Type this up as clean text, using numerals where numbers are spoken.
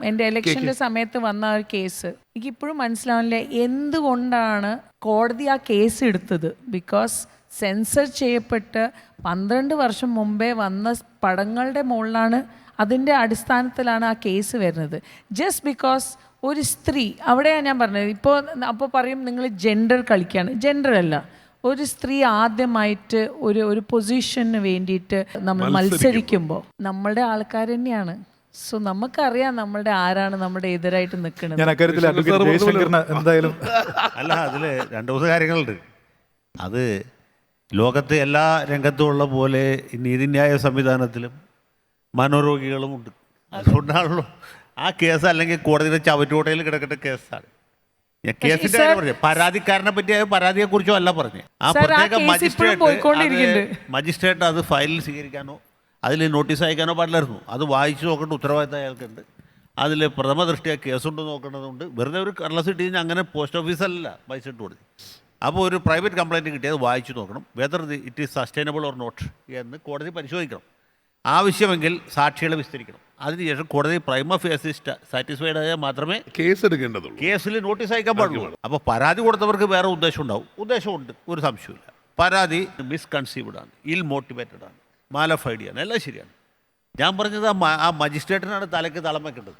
എൻ്റെ ഇലക്ഷൻ്റെ സമയത്ത് വന്ന ഒരു കേസ് എനിക്കിപ്പോഴും മനസ്സിലാവില്ല എന്തുകൊണ്ടാണ് കോടതി ആ കേസ് എടുത്തത്. ബിക്കോസ് സെൻസർ ചെയ്യപ്പെട്ട് 12 വർഷം മുമ്പേ വന്ന പടങ്ങളുടെ മുകളിലാണ്, അതിൻ്റെ അടിസ്ഥാനത്തിലാണ് ആ കേസ് വരുന്നത്. ജസ്റ്റ് ബിക്കോസ് ഒരു സ്ത്രീ, അവിടെയാണ് ഞാൻ പറഞ്ഞത്. അപ്പോൾ പറയും നിങ്ങൾ ജെൻഡർ കളിക്കുകയാണ്. ജെൻഡർ അല്ല, ഒരു സ്ത്രീ ആദ്യമായിട്ട് ഒരു പൊസിഷന് വേണ്ടിയിട്ട് നമ്മൾ മത്സരിക്കുമ്പോൾ നമ്മളുടെ ആൾക്കാർ തന്നെയാണ്. സോ നമുക്കറിയാം നമ്മളുടെ ആരാണ് നമ്മുടെ എതിരായിട്ട് നിൽക്കുന്നത്. എന്തായാലും അല്ല, അതിൽ 2 കാര്യങ്ങളുണ്ട്. അത് ലോകത്തെ എല്ലാ രംഗത്തും ഉള്ള പോലെ നീതിന്യായ സംവിധാനത്തിലും മനോരോഗികളും ഉണ്ട്. അതുകൊണ്ടാണല്ലോ ആ കേസ് അല്ലെങ്കിൽ കോടതിയുടെ ചവറ്റുകൊട്ടയിൽ കിടക്കേണ്ട കേസാണ്. ഞാൻ കേസിന്റെ കാര്യം പറഞ്ഞു, പരാതിക്കാരനെ പറ്റിയ പരാതിയെ കുറിച്ചോ അല്ല പറഞ്ഞു. ആ പ്രത്യേക മജിസ്ട്രേറ്റ് അത് ഫയലിൽ സ്വീകരിക്കാനോ അതിൽ നോട്ടീസ് അയക്കാനോ പാടില്ലായിരുന്നു. അത് വായിച്ചു നോക്കേണ്ട ഉത്തരവാദിത്തം അയാൾക്കുണ്ട്. അതിൽ പ്രഥമ ദൃഷ്ടിയ കേസുണ്ട് നോക്കേണ്ടതുണ്ട്. വെറുതെ ഒരു കടലാസ് കിട്ടി കഴിഞ്ഞാൽ അങ്ങനെ പോസ്റ്റ് ഓഫീസല്ല മജിസ്ട്രേറ്റ് കൊടുത്തു. അപ്പോൾ ഒരു പ്രൈവറ്റ് കംപ്ലയിൻറ്റ് കിട്ടിയത് വായിച്ചു നോക്കണം, whether it is sustainable or not എന്ന് കോടതി പരിശോധിക്കണം. ആവശ്യമെങ്കിൽ സാക്ഷികളെ വിസ്തരിക്കണം. അതിനുശേഷം കോടതി പ്രൈമ ഫേസി സാറ്റിസ്ഫൈഡ് ആയാൽ മാത്രമേ കേസ് എടുക്കേണ്ടതുള്ളൂ, കേസിൽ നോട്ടീസ് അയക്കാൻ പാടുള്ളൂ. അപ്പോൾ പരാതി കൊടുത്തവർക്ക് വേറെ ഉദ്ദേശം ഉണ്ടാവും. ഉദ്ദേശമുണ്ട്, ഒരു സംശയമില്ല. പരാതി മിസ്കൺസീവ്ഡ് ആണ്, ഇൽ മോട്ടിവേറ്റഡ് ആണ്, മാലഫൈഡ് ആണ്, എല്ലാം ശരിയാണ്. ഞാൻ പറഞ്ഞത് ആ മജിസ്ട്രേറ്റിനാണ് തലയ്ക്ക് തളം വെക്കേണ്ടത്.